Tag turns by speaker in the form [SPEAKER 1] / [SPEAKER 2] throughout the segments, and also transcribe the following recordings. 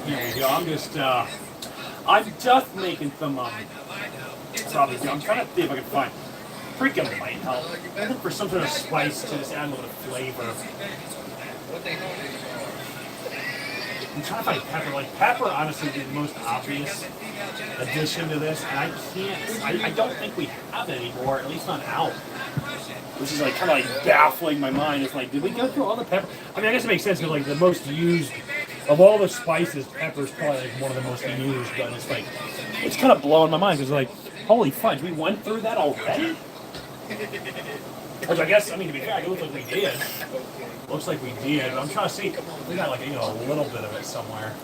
[SPEAKER 1] Here we go. I'm just making some, probably, I'm trying to see if I can find, freaking might help. I'm looking for some sort of spice to just add a little bit of flavor. I'm trying to find pepper. Like, pepper, honestly, is the most obvious addition to this, and I don't think we have it anymore, at least not out. Which is like kind of like baffling my mind. It's like, did we go through all the pepper? I mean, I guess it makes sense because like the most used of all the spices, pepper's probably like one of the most used. But it's like, it's kind of blowing my mind because like, holy fudge, we went through that already. Which I guess, I mean, to be fair, it looks like we did. Looks like we did. But I'm trying to see. We got like a little bit of it somewhere.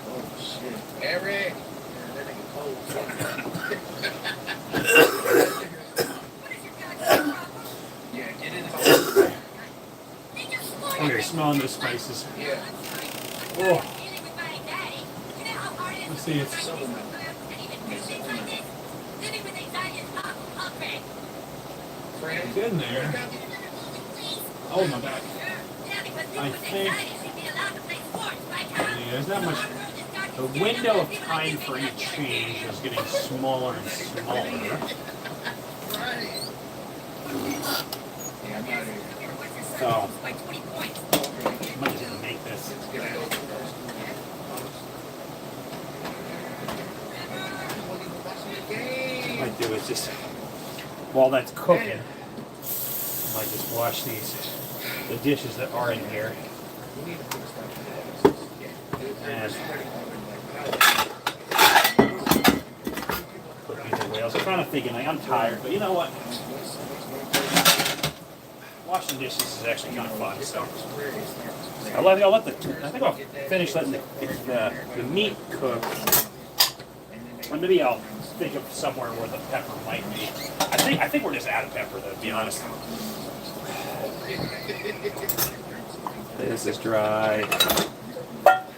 [SPEAKER 1] Okay, smelling the spices. Oh. Let's see, it's in there. Oh, my back. I think there's not much. The window of time for any change is getting smaller and smaller. So, I might just make this. What I might do is just, while that's cooking, I might just wash the dishes that are in here. And put these away. I was kind of thinking, like, I'm tired, but you know what? Washing dishes is actually kind of fun, so I think I'll finish letting the meat cook, and maybe I'll think of somewhere where the pepper might be. I think we're just out of pepper, though, to be honest. This is dry.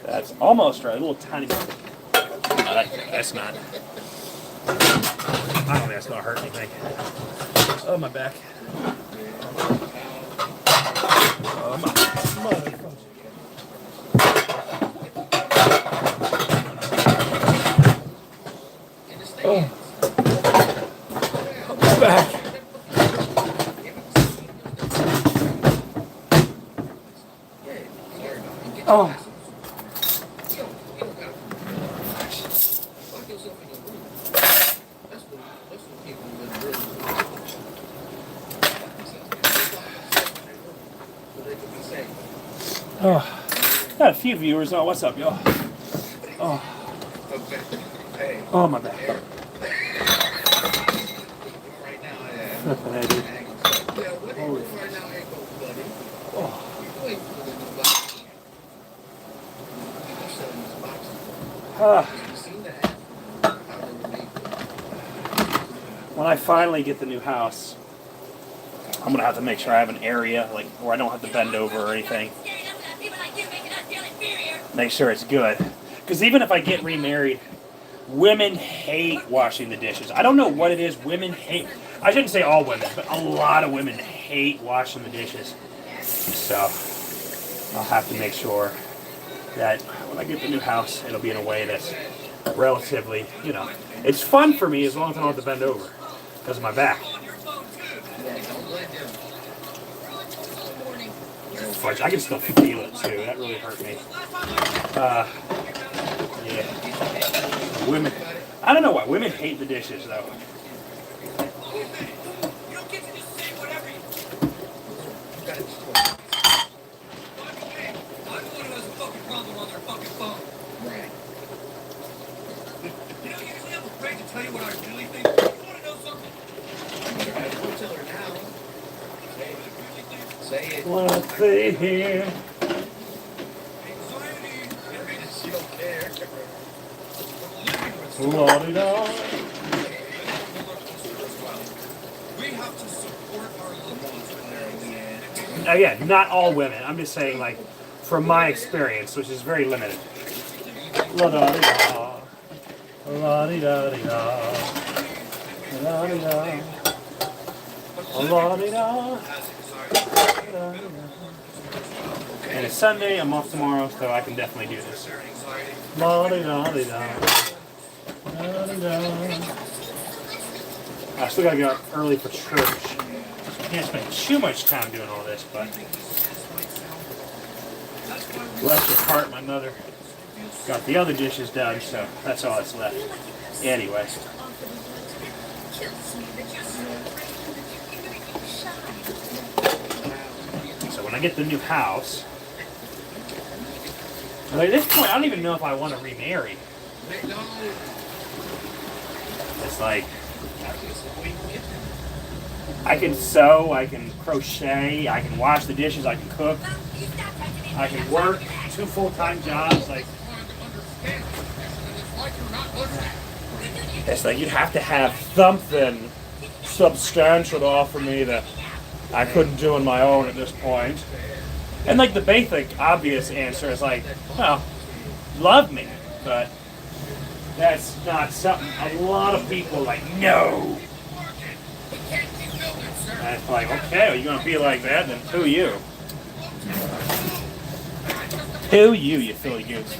[SPEAKER 1] That's almost dry. A little tiny bit. No, that's not. I don't think that's gonna hurt anything. Oh, my back. Oh, my motherfucker. Oh. My back. Oh. Oh, got a few viewers. Oh, what's up, y'all? Oh, oh, my bad. Holy. Oh. When I finally get the new house, I'm gonna have to make sure I have an area like where I don't have to bend over or anything. Make sure it's good. Because even if I get remarried, women hate washing the dishes. I don't know what it is. Women hate. I shouldn't say all women, but a lot of women hate washing the dishes. So I'll have to make sure that when I get the new house, it'll be in a way that's relatively, it's fun for me as long as I don't have to bend over because of my back. Fudge, I can still feel it too. That really hurt me. Yeah. Women, I don't know why. Women hate the dishes though. Wanna stay here? La-di-da. Again, not all women. I'm just saying, like, from my experience, which is very limited. La-da-di-da. La-di-da-di-da. La-di-da. La-di-da. And it's Sunday, I'm off tomorrow, so I can definitely do this. La-di-da-di-da. La-di-da. I still gotta get up early for church. I can't spend too much time doing all this, but bless your heart, my mother got the other dishes done, so that's all that's left. Anyway. So when I get the new house, and at this point, I don't even know if I want to remarry. It's like, I can sew, I can crochet, I can wash the dishes, I can cook, I can work 2 full-time jobs. Like, it's like you'd have to have something substantial to offer me that I couldn't do on my own at this point. And like the basic, obvious answer is like, well, love me, but that's not something a lot of people like, no. And it's like, okay, are you going to be like that? Then who you? Who you silly goose?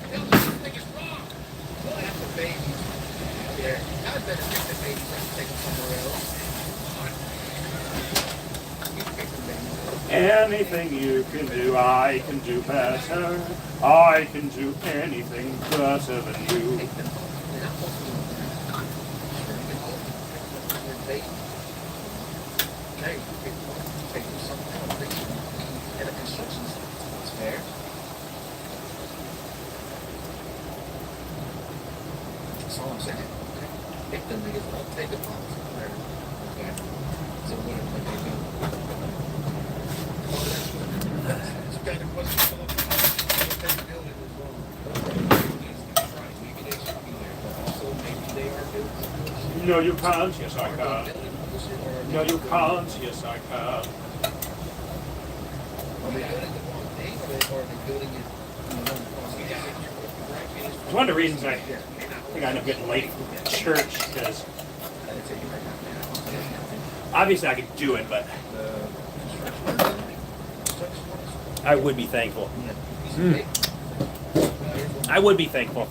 [SPEAKER 1] Anything you can do, I can do better. I can do anything better than you. No, you can't. Yes, I can. No, you can't. Yes, I can. It's one of the reasons I think I end up getting late from church, because obviously I could do it, but I would be thankful. I would be thankful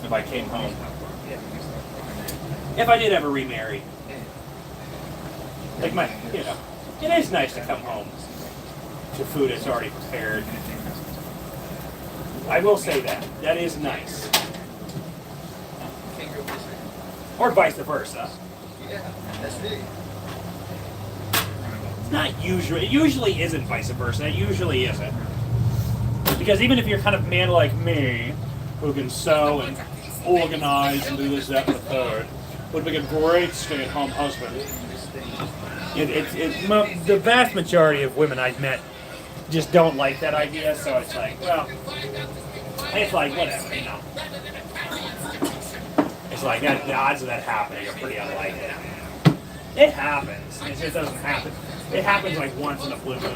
[SPEAKER 1] if I came home. If I did ever remarry. Like it is nice to come home to food that's already prepared. I will say that. That is nice. Or vice versa. It's not usually. It usually isn't vice versa. It usually isn't. Because even if you're kind of a man like me, who can sew and organize and do this, that, and the third, would make a great stay-at-home husband. The vast majority of women I've met just don't like that idea, so it's like, well, it's like, whatever, you know. It's like, the odds of that happening are pretty unlikely. It happens. It just doesn't happen. It happens like once in a blue moon.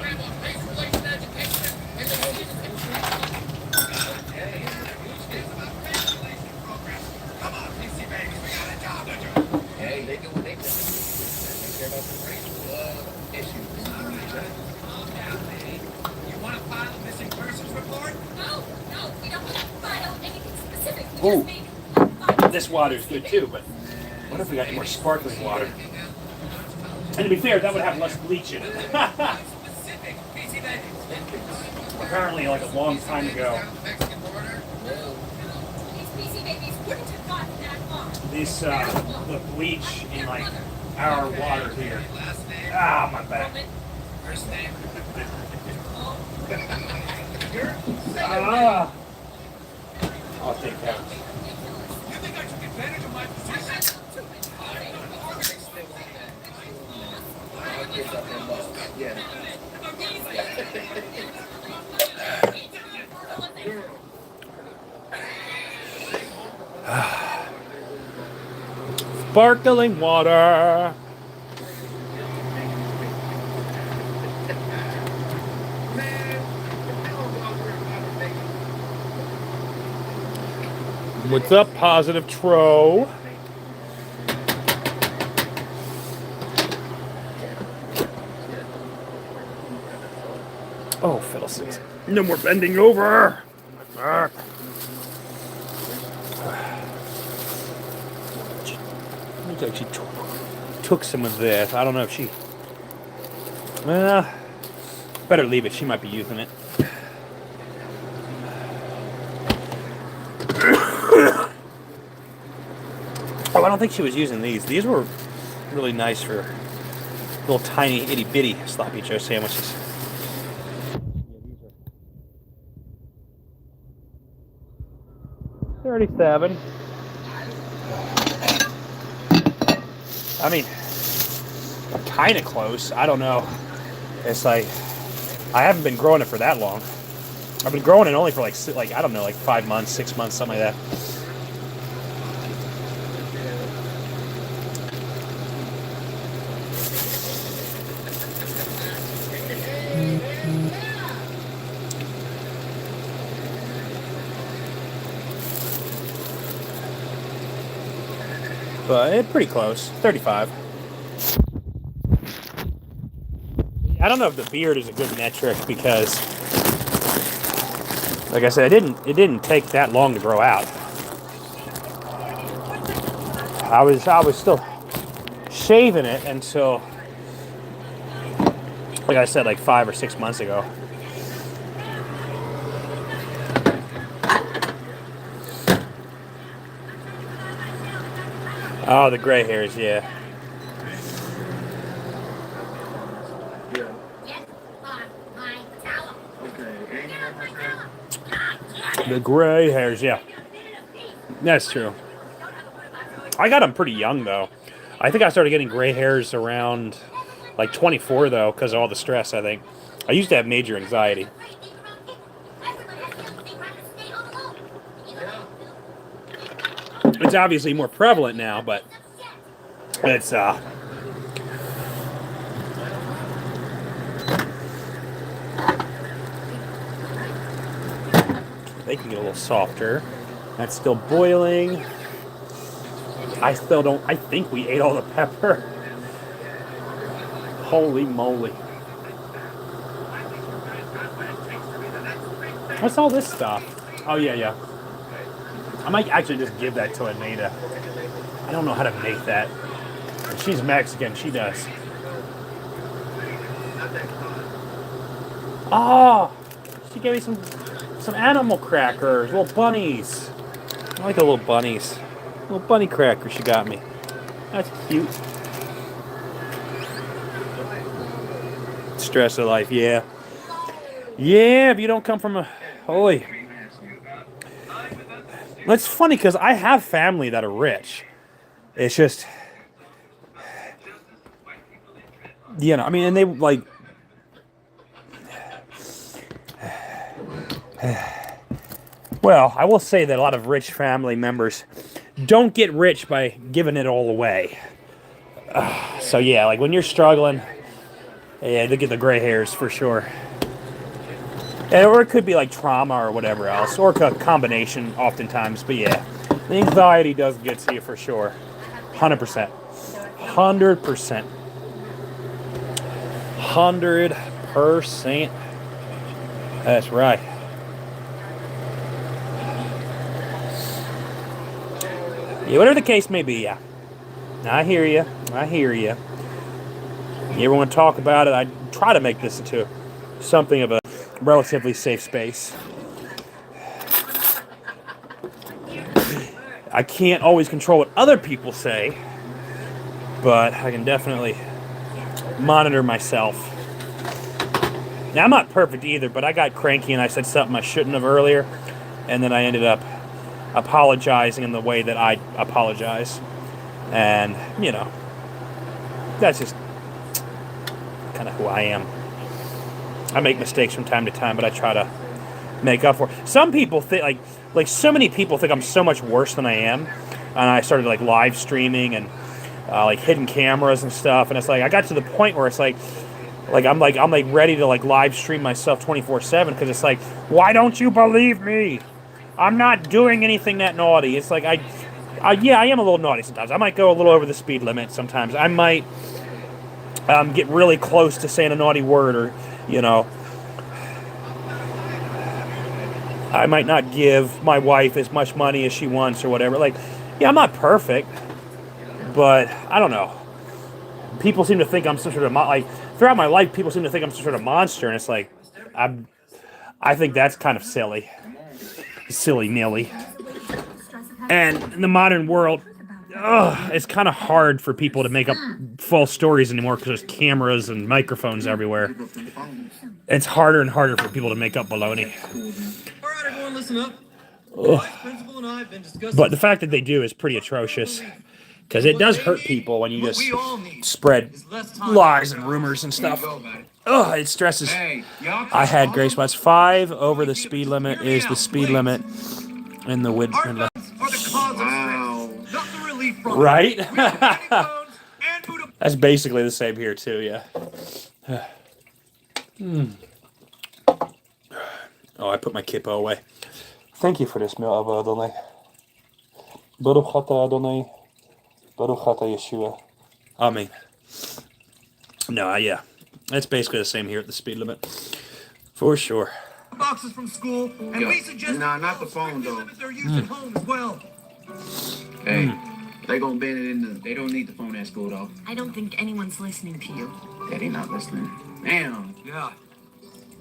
[SPEAKER 2] They do what they do. They care about the racial issues. You want to file a missing persons report?
[SPEAKER 3] No, we don't want to file anything specific.
[SPEAKER 1] Ooh, this water's good too, but what if we got any more sparkling water? And to be fair, that would have less bleach in it. Apparently, like a long time ago, the bleach in like our water here. Ah, my back. I'll take that.
[SPEAKER 2] You think I took advantage of my position? Yeah.
[SPEAKER 1] Sparkling water. What's up, Positive Tro? Oh, fiddlesticks. No more bending over. My back. Looks like she took some of this. I don't know if she... Well, better leave it. She might be using it. Oh, I don't think she was using these. These were really nice for little tiny itty bitty sloppy Joe sandwiches. 37. I mean, kind of close. I don't know. It's like I haven't been growing it for that long. I've been growing it only for like I don't know, like 5 months, 6 months, something like that. But it's pretty close. 35. I don't know if the beard is a good metric because, like I said, it didn't take that long to grow out. I was still shaving it until, like I said, like 5 or 6 months ago. Oh, the gray hairs, yeah. The gray hairs, yeah. That's true. I got them pretty young, though. I think I started getting gray hairs around, like, 24, though, because of all the stress, I think. I used to have major anxiety. It's obviously more prevalent now, but it's, they can get a little softer. That's still boiling. I think we ate all the pepper. Holy moly. What's all this stuff? Oh, yeah. I might actually just give that to Anita. I don't know how to make that. She's Mexican, she does. Oh, she gave me some animal crackers, little bunnies. I like the little bunnies. Little bunny cracker she got me. That's cute. Stress of life, yeah. Yeah, if you don't come from a... Holy... It's funny because I have family that are rich. It's just, you know, I mean, and they like, well, I will say that a lot of rich family members don't get rich by giving it all away. So yeah, like when you're struggling, yeah, they get the gray hairs for sure. Or it could be like trauma or whatever else, or a combination oftentimes. But yeah, the anxiety does get to you for sure. 100%. 100%. 100%. That's right. Yeah, whatever the case may be, yeah. I hear you. You ever want to talk about it? I try to make this into something of a relatively safe space. I can't always control what other people say, but I can definitely monitor myself. Now, I'm not perfect either, but I got cranky and I said something I shouldn't have earlier, and then I ended up apologizing in the way that I apologize. And, you know, that's just kind of who I am. I make mistakes from time to time, but I try to make up for it. Some people think, like so many people think I'm so much worse than I am. And I started, like, live streaming and, like, hidden cameras and stuff. And it's like, I got to the point where it's like I'm ready to, like, live stream myself 24/7 because it's like, why don't you believe me? I'm not doing anything that naughty. It's like, yeah, I am a little naughty sometimes. I might go a little over the speed limit sometimes. I might get really close to saying a naughty word or, you know. I might not give my wife as much money as she wants or whatever. Like, yeah, I'm not perfect, but I don't know. People seem to think I'm some sort of like throughout my life. People seem to think I'm some sort of monster, and it's like I think that's kind of silly nilly. And in the modern world, it's kind of hard for people to make up false stories anymore because there's cameras and microphones everywhere. It's harder and harder for people to make up baloney.
[SPEAKER 2] All right, everyone, listen up. Principal and I have been discussing.
[SPEAKER 1] But the fact that they do is pretty atrocious. Because it does hurt people when you just spread lies and rumors and stuff. Ugh, it stresses. I had gray spots. 5 over the speed limit is the speed limit in the width.
[SPEAKER 2] Wow.
[SPEAKER 1] Right? That's basically the same here too, yeah. Oh, I put my kippo away. Thank you for this meal, Abba Adonai. Baruch atah Adonai. Baruch atah Yeshua. Amen. No, yeah. It's basically the same here at the speed limit. For sure.
[SPEAKER 2] Boxes from school, and we suggest not the phone though. They're used at home as well.
[SPEAKER 4] Hey, they gonna ban it in the. They don't need the phone at school though.
[SPEAKER 5] I don't think anyone's listening to you.
[SPEAKER 4] Yeah, they not listening. Damn.
[SPEAKER 2] Yeah.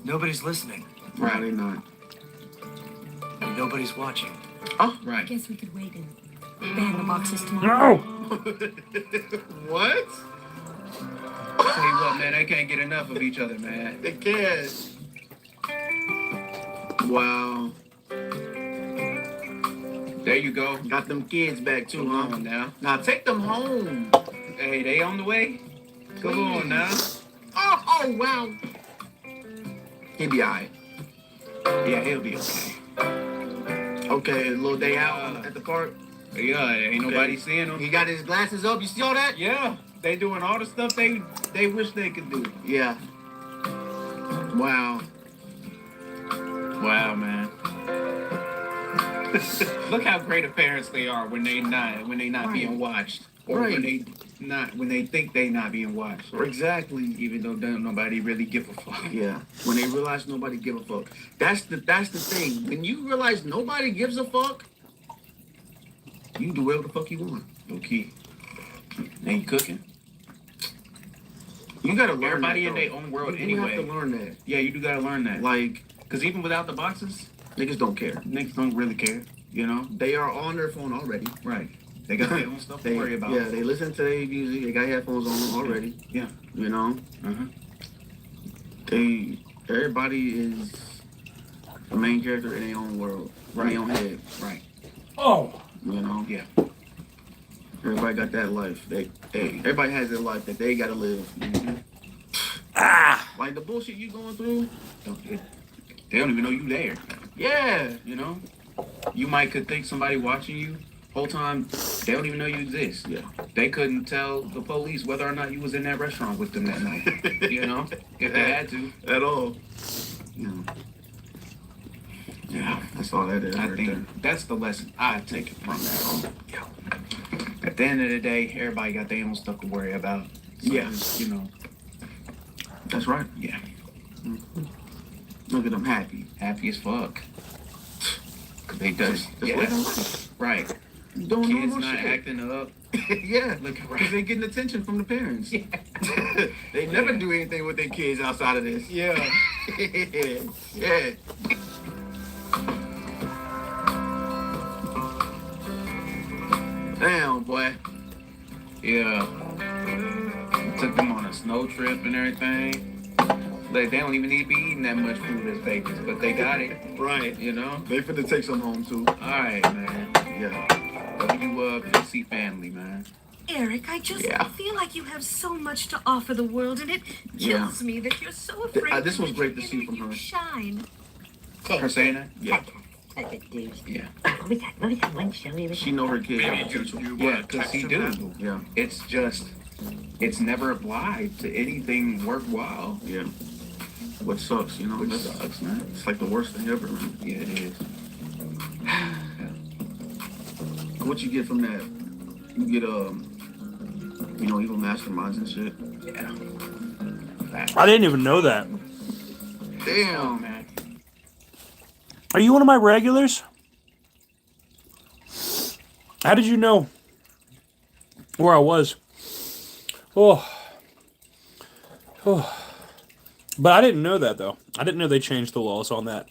[SPEAKER 2] Nobody's listening.
[SPEAKER 4] Right, they not.
[SPEAKER 2] And nobody's watching.
[SPEAKER 4] Oh,
[SPEAKER 5] I
[SPEAKER 4] right.
[SPEAKER 5] guess we could wait and ban the boxes tomorrow.
[SPEAKER 1] No!
[SPEAKER 4] What? Tell you what, man, they can't get enough of each other, man. They can't. Wow. There you go. Got them kids back too, huh? Now. Now take them home. Hey, they on the way? Come on now. Oh, wow. He'll be alright. Yeah, he'll be okay. Okay, a little day out at the park. Yeah, ain't nobody seeing him. He got his glasses up. You see all that? Yeah. They doing all the stuff they wish they could do. Yeah. Wow. Wow, man. Look how great of parents they are when they not being watched, or when they think they not being watched. Exactly. Even though nobody really give a fuck. Yeah. When they realize nobody give a fuck. That's the thing. When you realize nobody gives a fuck, you can do whatever the fuck you want. Okay. And you cooking. You gotta learn everybody in their own world anyway. You have to learn that. Yeah, you do gotta learn that. Like, cause even without the boxes, niggas don't care. Niggas don't really care. You know, they are on their phone already. Right. They got their own stuff to worry about. Yeah, they listen to their music. They got headphones on already. Yeah. You know. Everybody is a main character in their own world. Right. In their own head. Right.
[SPEAKER 1] Oh.
[SPEAKER 4] You know. Yeah. Everybody got that life. Everybody has their life that they gotta live. Like the bullshit you going through, they don't even know you there. Yeah, you know. You could think somebody watching you whole time. They don't even know you exist. Yeah. They couldn't tell the police whether or not you was in that restaurant with them that night. You know, if they had to. At all. You know. Yeah, that's all that is. I think that's the lesson I take it from that. Yeah. At the end of the day, everybody got their own stuff to worry about. So, yeah. You know. That's right. Yeah. Look at them happy. Happy as fuck. Cause they does. Yeah. Right. Doing kids not shit. Acting up. Yeah. Look, right. Cause they getting attention from the parents. Yeah. They never do anything with their kids outside of this. Yeah. Yeah. Damn, boy. Yeah. Took them on a snow trip and everything. Like, they don't even need to be eating that much food as babies, but they got it. Right. You know? They finna take some home, too. All right, man. Yeah. PC family, man.
[SPEAKER 5] Eric, I just feel like you have so much to offer the world, and it kills me that you're so afraid
[SPEAKER 4] this was great to see from her.
[SPEAKER 5] Shine.
[SPEAKER 4] Her saying that? Yeah. Yeah. She know her kids have potential. Yeah, because she do. Yeah. It's never applied to anything worthwhile. Yeah. What sucks, you know? Which sucks, man. It's like the worst thing ever, man. Yeah, it is. What you get from that? You get, evil masterminds and shit. Yeah.
[SPEAKER 1] I didn't even know that.
[SPEAKER 4] Damn, man.
[SPEAKER 1] Are you one of my regulars? How did you know where I was? Oh, oh. But I didn't know that, though. I didn't know they changed the laws on that.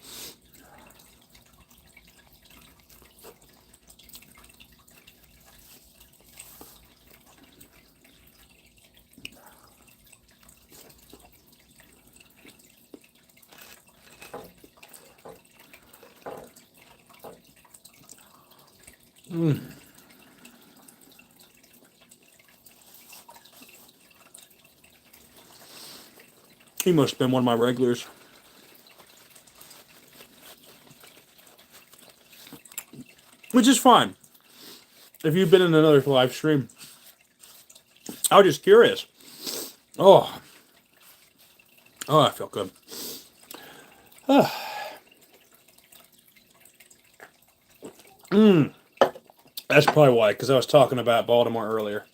[SPEAKER 1] He must have been one of my regulars. Which is fine. If you've been in another live stream. I was just curious. Oh. Oh, I feel good. That's probably why, because I was talking about Baltimore earlier.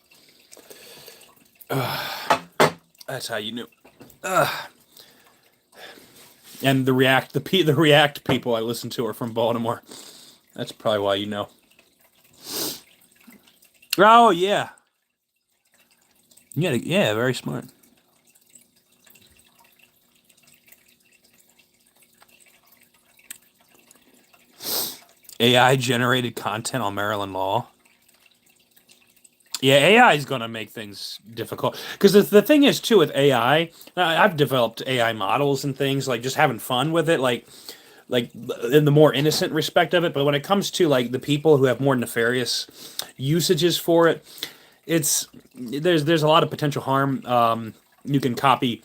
[SPEAKER 1] That's how you knew. And the React people I listen to are from Baltimore. That's probably why you know. Oh yeah. Yeah, very smart. AI generated content on Maryland law. Yeah, AI is going to make things difficult. Because the thing is, too, with AI, I've developed AI models and things, like just having fun with it, like in the more innocent respect of it. But when it comes to like the people who have more nefarious usages for it, there's a lot of potential harm. You can copy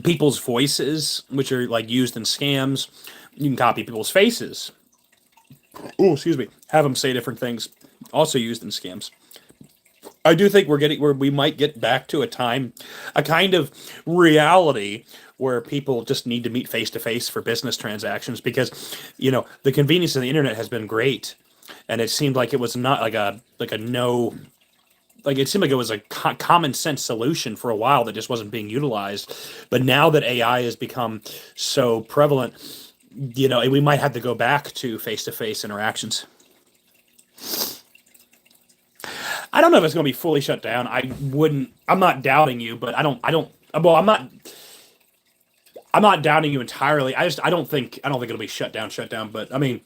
[SPEAKER 1] people's voices, which are like used in scams. You can copy people's faces. Oh, excuse me. Have them say different things, also used in scams. I do think we might get back to a kind of reality where people just need to meet face to face for business transactions because, the convenience of the internet has been great, and it seemed like it was not like a no, like it seemed like it was a common sense solution for a while that just wasn't being utilized. But now that AI has become so prevalent, we might have to go back to face interactions. I don't know if it's going to be fully shut down. I'm not doubting you, but well, I'm not doubting you entirely. I don't think it'll be shut down, but I mean,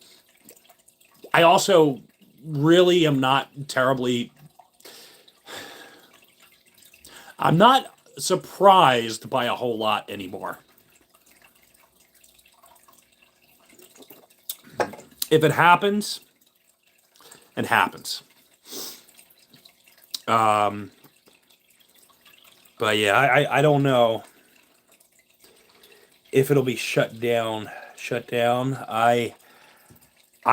[SPEAKER 1] I also really am not I'm not surprised by a whole lot anymore. If it happens, it happens. But yeah, I don't know if it'll be shut down. I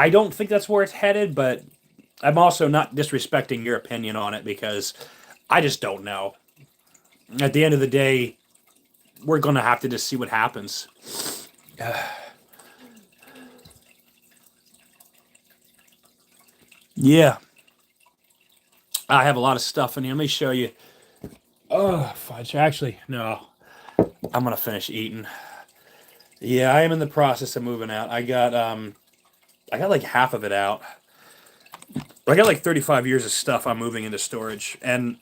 [SPEAKER 1] don't think that's where it's headed, but I'm also not disrespecting your opinion on it because I just don't know. At the end of the day, we're going to have to just see what happens. Yeah. I have a lot of stuff in here. Let me show you. Oh, fudge. Actually, no. I'm going to finish eating. Yeah, I am in the process of moving out. I got like half of it out. I got like 35 years of stuff I'm moving into storage. And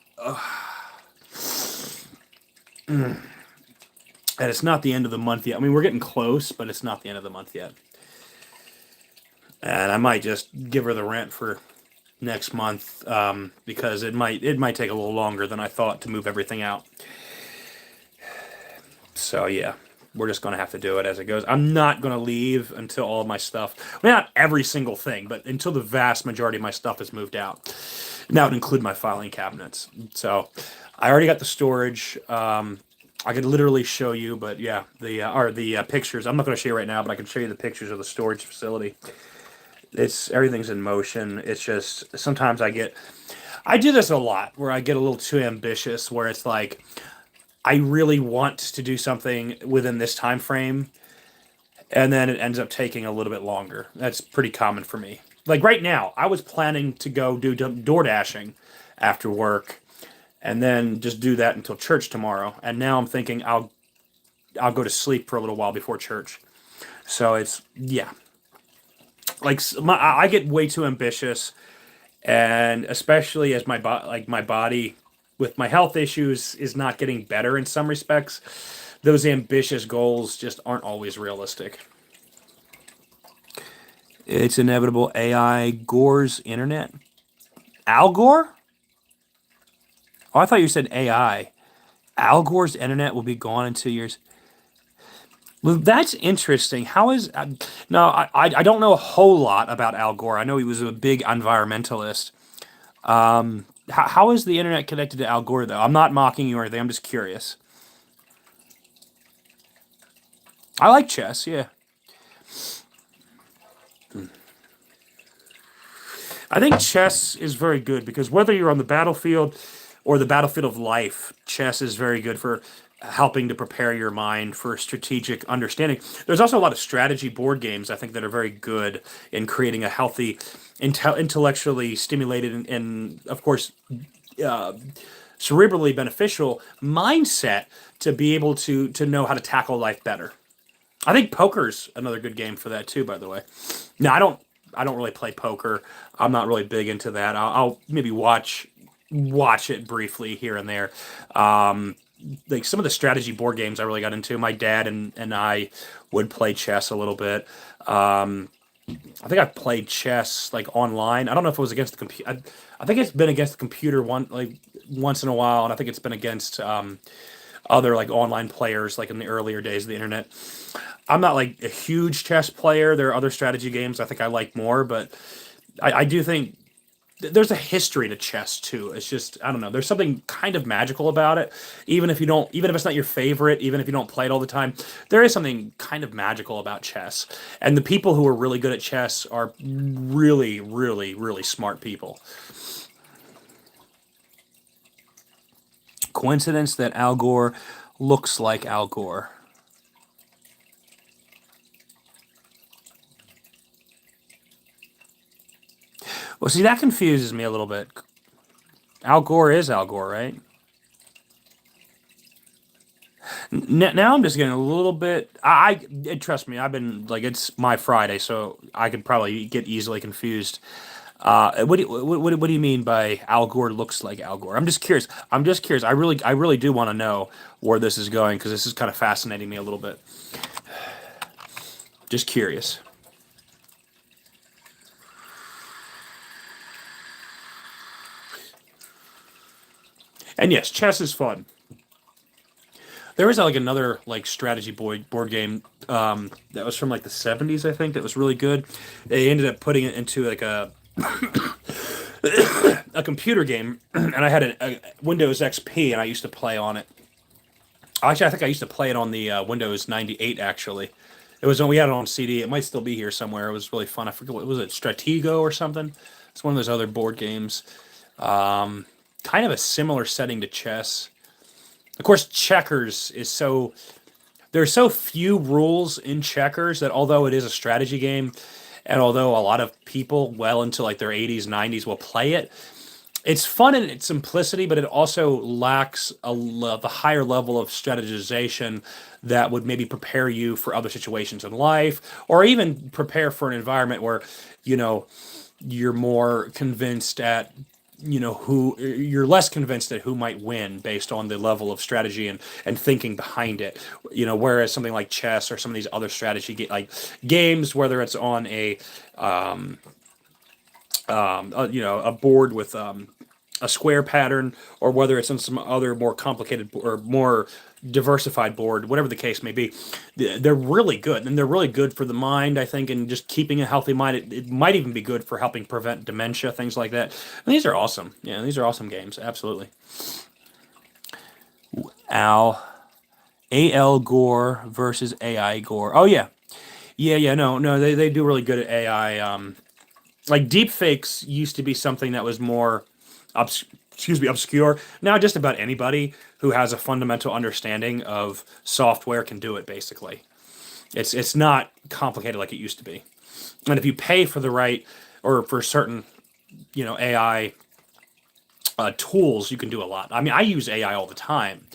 [SPEAKER 1] it's not the end of the month yet. I mean, we're getting close, but it's not the end of the month yet. And I might just give her the rent for next month because it might take a little longer than I thought to move everything out. So yeah, we're just going to have to do it as it goes. I'm not going to leave until all of my stuff, well, not every single thing, but until the vast majority of my stuff is moved out. And that would include my filing cabinets. So I already got the storage. I could literally show you, but yeah, the pictures. I'm not going to show you right now, but I can show you the pictures of the storage facility. Everything's in motion. It's just sometimes I do this a lot where I get a little too ambitious where it's like I really want to do something within this time frame and then it ends up taking a little bit longer. That's pretty common for me. Like right now, I was planning to go do door dashing after work and then just do that until church tomorrow. And now I'm thinking I'll go to sleep for a little while before church. So it's yeah, like I get way too ambitious, and especially as my body with my health issues is not getting better in some respects. Those ambitious goals just aren't always realistic. It's inevitable. AI Gore's internet. Al Gore? Oh, I thought you said AI. Al Gore's internet will be gone in 2 years. Well, that's interesting. How is no? I don't know a whole lot about Al Gore. I know he was a big environmentalist. How is the internet connected to Al Gore though? I'm not mocking you or anything. I'm just curious. I like chess. Yeah. I think chess is very good because whether you're on the battlefield or the battlefield of life, chess is very good for helping to prepare your mind for strategic understanding. There's also a lot of strategy board games I think that are very good in creating a healthy, intellectually stimulated, and of course, uh, cerebrally beneficial mindset to be able to know how to tackle life better. I think poker's another good game for that too. By the way, now I don't really play poker. I'm not really big into that. I'll maybe watch it briefly here and there. Like some of the strategy board games I really got into. My dad and I would play chess a little bit. I think I've played chess like online. I don't know if it was against the computer. I think it's been against the computer once in a while, and I think it's been against other like online players like in the earlier days of the internet. I'm not like a huge chess player. There are other strategy games I think I like more, but I do think there's a history to chess too. It's just I don't know. There's something kind of magical about it. Even if it's not your favorite, even if you don't play it all the time, there is something kind of magical about chess. And the people who are really good at chess are really, really, really smart people. Coincidence that Al Gore looks like Al Gore. Well, see, that confuses me a little bit. Al Gore is Al Gore, right? Now I'm just getting a little bit. Trust me, I've been like it's my Friday, so I could probably get easily confused. What do you mean by Al Gore looks like Al Gore? I'm just curious. I'm just curious. I really do want to know where this is going because this is kind of fascinating me a little bit. Just curious. And yes, chess is fun. There was like another like strategy board game that was from like the 70s, I think, that was really good. They ended up putting it into like a computer game, and I had a Windows XP, and I used to play on it. Actually, I think I used to play it on the Windows 98. Actually, it was when we had it on CD. It might still be here somewhere. It was really fun. I forget what was it, Stratego or something. It's one of those other board games. Kind of a similar setting to chess. Of course, checkers is so there's so few rules in checkers that although it is a strategy game, and although a lot of people well into like their 80s, 90s will play it, it's fun in its simplicity, but it also lacks the higher level of strategization that would maybe prepare you for other situations in life, or even prepare for an environment where, you know, you're more convinced at who you're less convinced at who might win based on the level of strategy and thinking behind it. Whereas something like chess or some of these other strategy games, whether it's on a board with a square pattern, or whether it's on some other more complicated or more diversified board, whatever the case may be, they're really good, and they're really good for the mind, I think, and just keeping a healthy mind. It might even be good for helping prevent dementia, things like that. And these are awesome. Yeah, these are awesome games. Absolutely. Al Gore versus AI Gore. Oh yeah, yeah. No. They do really good at AI. Like deep fakes used to be something that was more obscure. Now just about anybody who has a fundamental understanding of software can do it, basically. It's not complicated like it used to be. And if you pay for the right or for certain, AI tools, you can do a lot. I mean, I use AI all the time,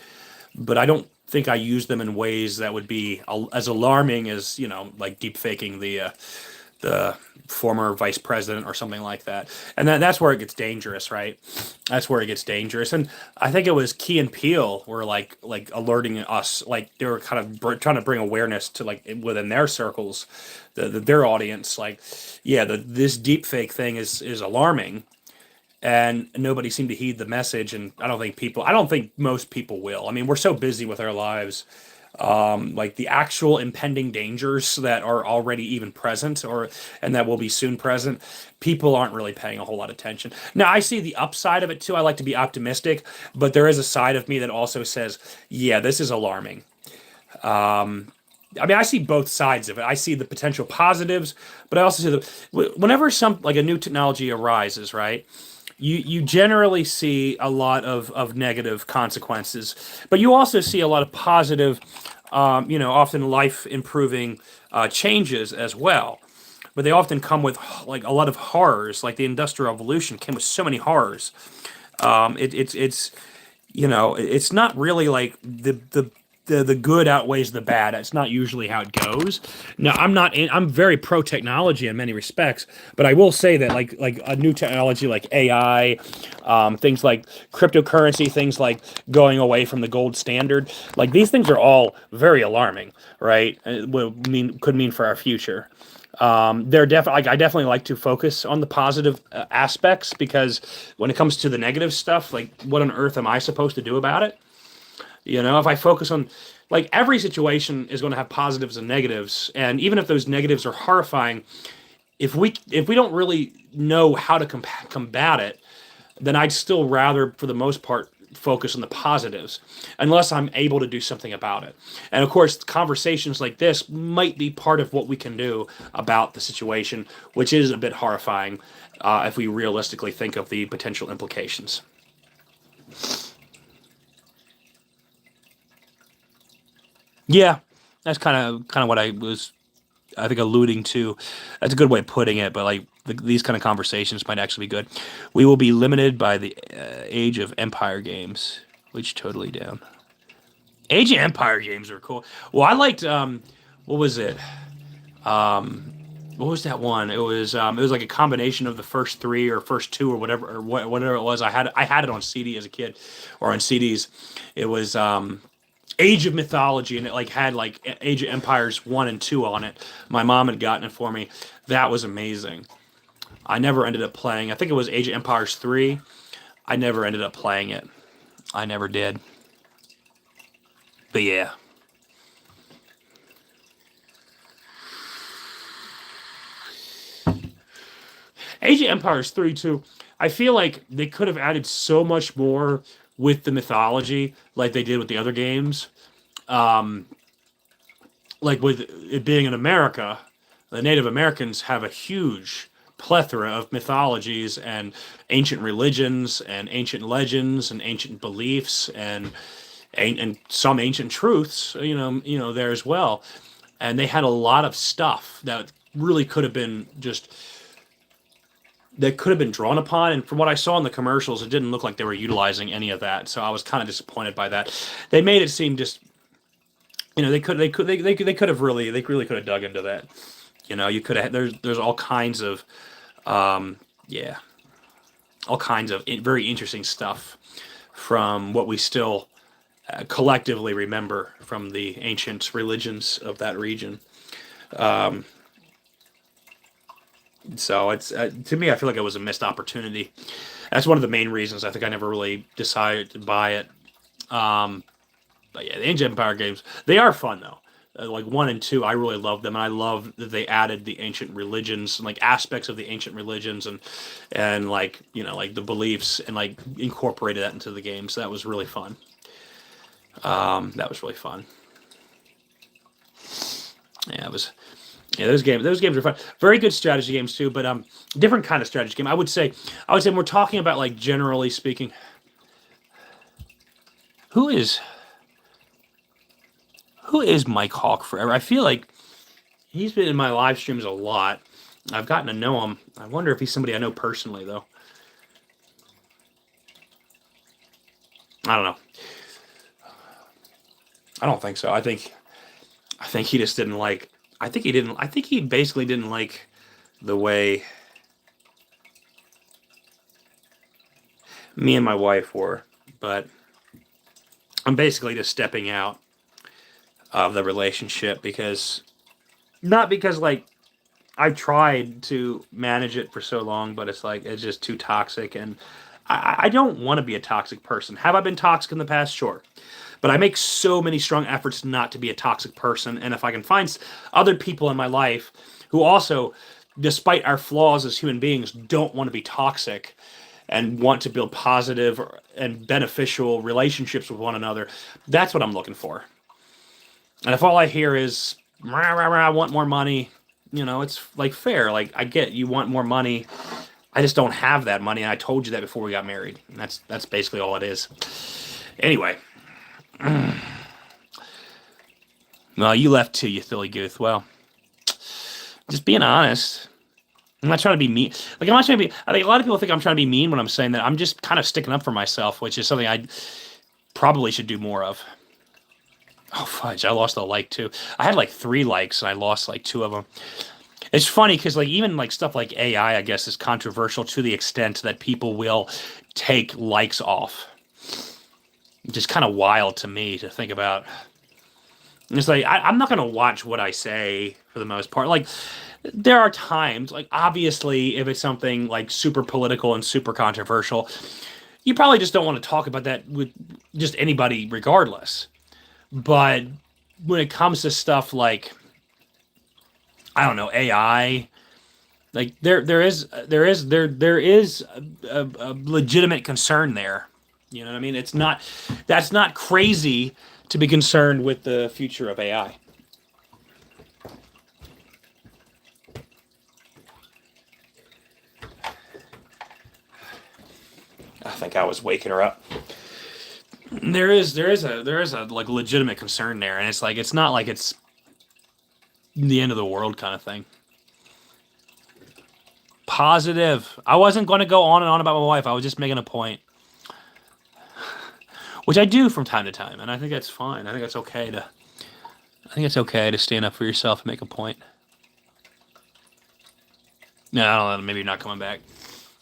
[SPEAKER 1] but I don't think I use them in ways that would be as alarming as, like deep faking the former vice president or something like that. And that's where it gets dangerous, right? That's where it gets dangerous. And I think it was Key and Peele were like alerting us, like they were kind of trying to bring awareness to like within their circles, their audience, like, yeah, this deep fake thing is alarming, and nobody seemed to heed the message. And I don't think most people will. I mean, we're so busy with our lives, like the actual impending dangers that are already even present and that will be soon present, people aren't really paying a whole lot of attention. Now, I see the upside of it too. I like to be optimistic, but there is a side of me that also says, yeah, this is alarming. I mean, I see both sides of it. I see the potential positives, but I also see whenever a new technology arises, right? You generally see a lot of negative consequences, but you also see a lot of positive, often life improving changes as well. But they often come with like a lot of horrors, like the Industrial Revolution came with so many horrors. It's not really like the good outweighs the bad. That's not usually how it goes. Now, I'm very pro technology in many respects, but I will say that like a new technology like AI, things like cryptocurrency, things like going away from the gold standard, like these things are all very alarming, right? Could mean for our future. They're definitely I definitely like to focus on the positive aspects, because when it comes to the negative stuff, like what on earth am I supposed to do about it? If I focus on, like, every situation is going to have positives and negatives, and even if those negatives are horrifying, if we don't really know how to combat it, then I'd still rather, for the most part, focus on the positives, unless I'm able to do something about it. And of course, conversations like this might be part of what we can do about the situation, which is a bit horrifying if we realistically think of the potential implications. Yeah, that's kind of what I was, I think, alluding to. That's a good way of putting it, but like these kind of conversations might actually be good. We will be limited by the Age of Empire games, which totally down. Age of Empire games are cool. Well, I liked what was it? What was that one? It was like a combination of the first three or first two or whatever whatever it was. I had it on CD as a kid, or on CDs. It was Age of Mythology, and it like had like Age of Empires 1 and 2 on it. My mom had gotten it for me. That was amazing. I never ended up playing. I think it was Age of Empires 3. I never ended up playing it. I never did. But yeah. Age of Empires 3 too. I feel like they could have added so much more with the mythology, like they did with the other games. Like with it being in America, the Native Americans have a huge plethora of mythologies and ancient religions and ancient legends and ancient beliefs and some ancient truths, there as well. And they had a lot of stuff that really could have been drawn upon. And from what I saw in the commercials, it didn't look like they were utilizing any of that. So I was kind of disappointed by that. They made it seem just, they really could have dug into that. You could have, there's all kinds of, all kinds of very interesting stuff from what we still collectively remember from the ancient religions of that region. So it's to me, I feel like it was a missed opportunity. That's one of the main reasons I think I never really decided to buy it. But yeah, the Ancient Empire games, they are fun though. Like 1 and 2, I really love them, and I love that they added the ancient religions and like aspects of the ancient religions and like like the beliefs, and like incorporated that into the game. So that was really fun. That was really fun. Yeah, it was. Yeah, those games are fun. Very good strategy games too, but different kind of strategy game. I would say when we're talking about, like, generally speaking, who is Mike Hawk Forever? I feel like he's been in my live streams a lot. I've gotten to know him. I wonder if he's somebody I know personally though. I don't know. I don't think so. I think he just didn't like. I think he didn't. I think he basically didn't like the way me and my wife were. But I'm basically just stepping out of the relationship because, not because like I've tried to manage it for so long, but it's like it's just too toxic, and I don't want to be a toxic person. Have I been toxic in the past? Sure. But I make so many strong efforts not to be a toxic person. And if I can find other people in my life who also, despite our flaws as human beings, don't want to be toxic and want to build positive and beneficial relationships with one another, that's what I'm looking for. And if all I hear is, rah, rah, rah, I want more money, it's like fair. Like, I get you want more money. I just don't have that money. And I told you that before we got married. And that's basically all it is. Anyway. Well, you left too, you silly goose. Well, just being honest. I'm not trying to be mean. Like, I'm not trying to be. I think a lot of people think I'm trying to be mean when I'm saying that. I'm just kind of sticking up for myself, which is something I probably should do more of. Oh, fudge. I lost a like too. I had like 3 likes and I lost like 2 of them. It's funny because like even like stuff like AI, I guess, is controversial to the extent that people will take likes off. Just kind of wild to me to think about. It's like I'm not gonna watch what I say for the most part. Like there are times, like obviously, if it's something like super political and super controversial, you probably just don't want to talk about that with just anybody, regardless. But when it comes to stuff like, I don't know, AI, like there is a legitimate concern there. You know what I mean? That's not crazy to be concerned with the future of AI. I think I was waking her up. There is a like legitimate concern there, and it's not like it's the end of the world kind of thing. Positive. I wasn't going to go on and on about my wife. I was just making a point. Which I do from time to time, and I think that's fine. I think it's okay to stand up for yourself and make a point. No, I don't know. Maybe you're not coming back.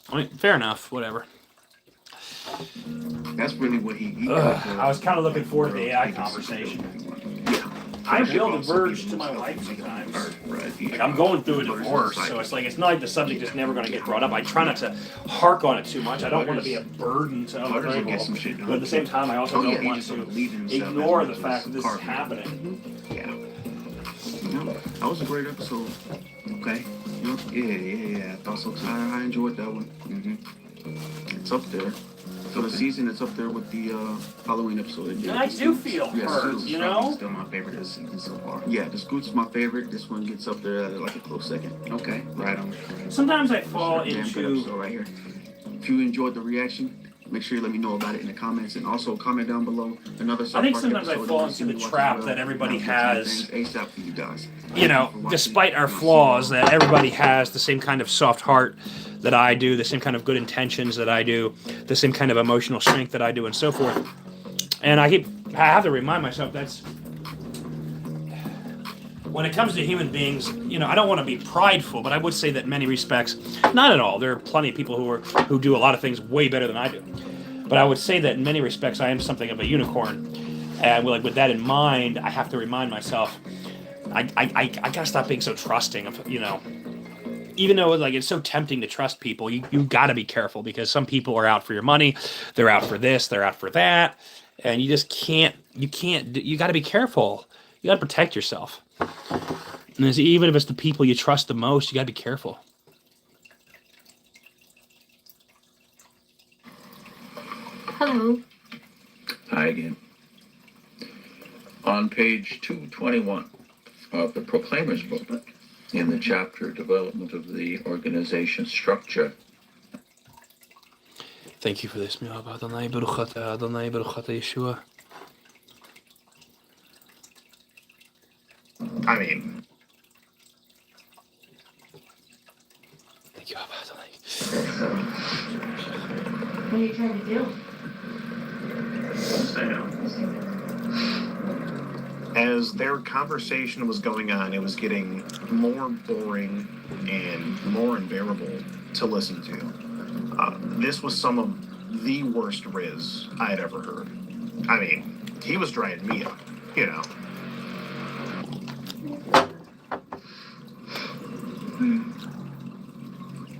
[SPEAKER 1] I mean, fair enough. Whatever.
[SPEAKER 2] That's really what he
[SPEAKER 1] I was kind of looking forward to the AI conversation.
[SPEAKER 2] Yeah.
[SPEAKER 1] I will diverge to my wife sometimes. Like I'm going through a divorce, so it's like it's not like the subject is never going to get brought up. I try not to hark on it too much. I don't want to be a burden to other people, but at the same time, I also don't want to ignore the fact that this is happening.
[SPEAKER 2] Yeah. That was a great episode. Okay. Yeah. I thought so. I enjoyed that one. It's up there. For the season, it's up there with the Halloween episode.
[SPEAKER 1] And I do feel hurt,
[SPEAKER 2] Still my favorite this season so far. Yeah, the Scoot's my favorite. This one gets up there at like a close second. Okay, right on.
[SPEAKER 1] Sometimes I fall into...
[SPEAKER 2] episode right here. If you enjoyed the reaction, make sure you let me know about it in the comments, and also comment down below another.
[SPEAKER 1] I think sometimes I fall into the trap that everybody has. Despite our flaws, that everybody has the same kind of soft heart that I do, the same kind of good intentions that I do, the same kind of emotional strength that I do, and so forth. And I have to remind myself that's when it comes to human beings, I don't want to be prideful, but I would say that in many respects, not at all. There are plenty of people who do a lot of things way better than I do. But I would say that in many respects, I am something of a unicorn. And with that in mind, I have to remind myself, I gotta stop being so trusting of, even though like it's so tempting to trust people, you got to be careful because some people are out for your money, they're out for this, they're out for that, and you just can't. You got to be careful. You got to protect yourself. And even if it's the people you trust the most, you got to be careful.
[SPEAKER 5] Hello.
[SPEAKER 6] Hi again. On page 221 of the Proclaimer's booklet, in the chapter Development of the Organization Structure.
[SPEAKER 1] Thank you for this. Adonai Baruch Ata, Adonai Baruch Ata Yeshua.
[SPEAKER 6] I mean,
[SPEAKER 1] thank you, Adonai.
[SPEAKER 5] What are you trying to do?
[SPEAKER 6] stay down.
[SPEAKER 7] As their conversation was going on, it was getting more boring and more unbearable to listen to. This was some of the worst Riz I'd ever heard. I mean, he was drying me up, you know.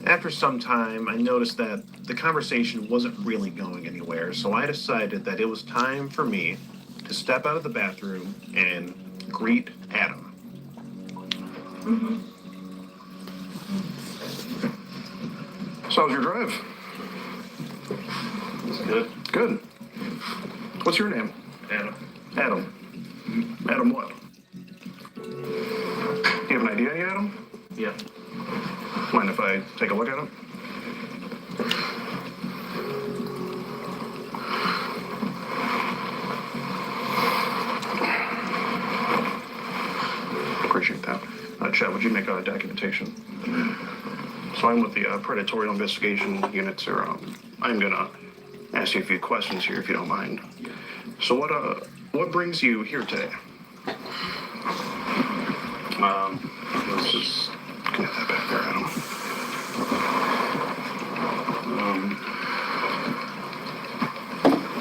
[SPEAKER 7] After some time, I noticed that the conversation wasn't really going anywhere, so I decided that it was time for me to step out of the bathroom and greet Adam.
[SPEAKER 8] So how's your drive?
[SPEAKER 6] Good.
[SPEAKER 8] Good. What's your name?
[SPEAKER 6] Adam.
[SPEAKER 8] Adam. Adam what? Do you have an idea yet, Adam?
[SPEAKER 6] Yeah.
[SPEAKER 8] Mind if I take a look at it? Appreciate that. Chad, would you make a documentation? So I'm with the Predatorial Investigation Unit, sir. I'm gonna ask you a few questions here, if you don't mind. So what brings you here today?
[SPEAKER 6] Let's just
[SPEAKER 8] Get that back there, Adam.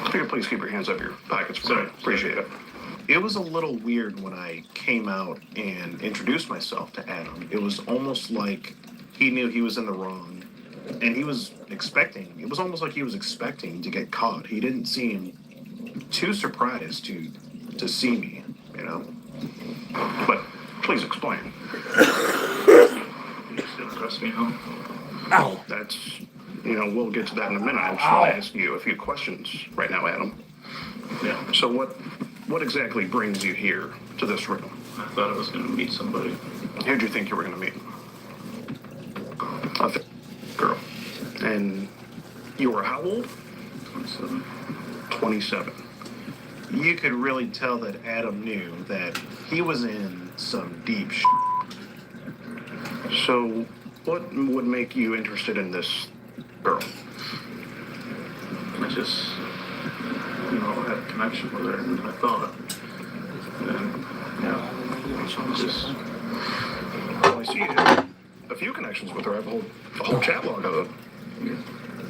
[SPEAKER 8] If you could please keep your hands up your pockets for me. Appreciate it.
[SPEAKER 7] It was a little weird when I came out and introduced myself to Adam. It was almost like he knew he was in the wrong, and he was expecting, it was almost like he was expecting to get caught. He didn't seem too surprised to see me, you know.
[SPEAKER 8] But please explain.
[SPEAKER 6] you just gonna trust me, huh?
[SPEAKER 1] Ow.
[SPEAKER 8] That's, we'll get to that in a minute. I just want to ask you a few questions right now, Adam.
[SPEAKER 6] Yeah.
[SPEAKER 8] So what exactly brings you here to this room?
[SPEAKER 6] I thought I was gonna meet somebody.
[SPEAKER 8] Who'd you think you were going to meet? A girl. And you were how old?
[SPEAKER 6] 27.
[SPEAKER 8] 27.
[SPEAKER 7] You could really tell that Adam knew that he was in some deep
[SPEAKER 8] So what would make you interested in this girl?
[SPEAKER 6] I just, had a connection with her, and I thought. And, just,
[SPEAKER 8] Well, I see you have a few connections with her. I have a whole chat log of it.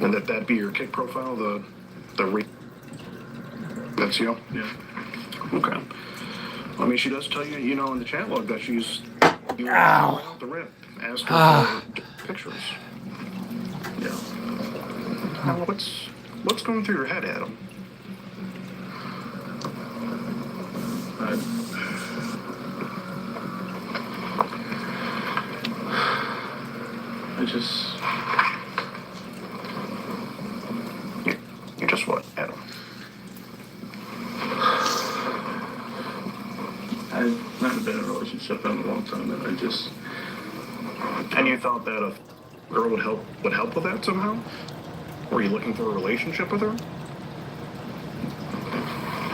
[SPEAKER 8] And that'd be your kick profile, that's you?
[SPEAKER 6] yeah.
[SPEAKER 8] Okay. I mean, she does tell you, in the chat log that she's you
[SPEAKER 1] Ow.
[SPEAKER 8] around the rip, asking for pictures.
[SPEAKER 6] Yeah.
[SPEAKER 8] Now, what's going through your head, Adam?
[SPEAKER 6] I just,
[SPEAKER 8] You just what, Adam?
[SPEAKER 6] I've never been in a relationship in a long time, and I just,
[SPEAKER 8] And you thought that a girl would help with that somehow? Were you looking for a relationship with her?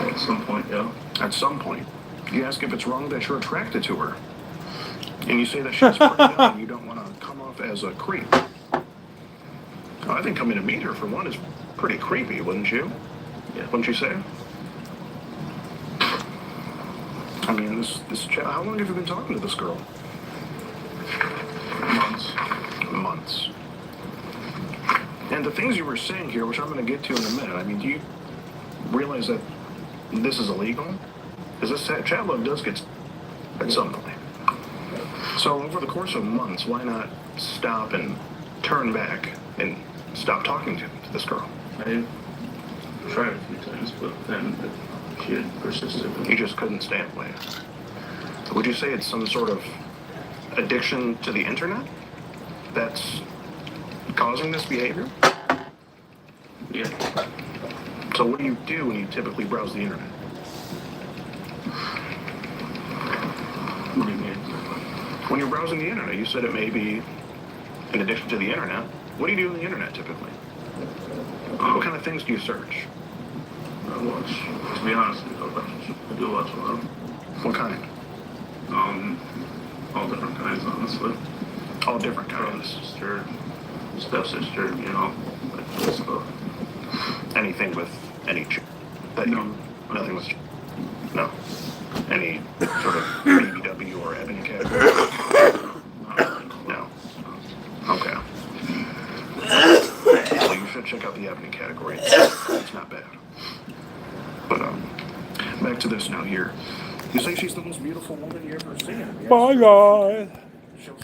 [SPEAKER 6] at some point, yeah.
[SPEAKER 8] At some point, you ask if it's wrong that you're attracted to her. And you say that she's pregnant and you don't want to come off as a creep. I think coming to meet her, for one, is pretty creepy, wouldn't you?
[SPEAKER 6] Yeah.
[SPEAKER 8] Wouldn't you say? I mean, this chat, how long have you been talking to this girl?
[SPEAKER 6] Months.
[SPEAKER 8] Months. And the things you were saying here, which I'm going to get to in a minute, I mean, do you realize that this is illegal? Because this chat log does get at some point. So over the course of months, why not stop and turn back and stop talking to this girl?
[SPEAKER 6] I tried a few times, but then she had persisted.
[SPEAKER 8] You just couldn't stay away. Would you say it's some sort of addiction to the internet that's causing this behavior?
[SPEAKER 6] Yeah.
[SPEAKER 8] So what do you do when you typically browse the internet?
[SPEAKER 6] What do you mean?
[SPEAKER 8] When you're browsing the internet, you said it may be an addiction to the internet. What do you do on the internet typically? What kind of things do you search?
[SPEAKER 6] I watch, to be honest, I do watch a lot.
[SPEAKER 8] What kind?
[SPEAKER 6] All different kinds, honestly.
[SPEAKER 8] All different
[SPEAKER 6] From
[SPEAKER 8] kinds.
[SPEAKER 6] sister, stepsister, like that stuff.
[SPEAKER 8] Anything with any that
[SPEAKER 6] No.
[SPEAKER 8] you, nothing with no. Any sort of BBW or ebony category? No. Okay. Well, you should check out the ebony category. It's not bad. But back to this now here. You say she's the most beautiful woman you ever seen.
[SPEAKER 1] Bye, guys.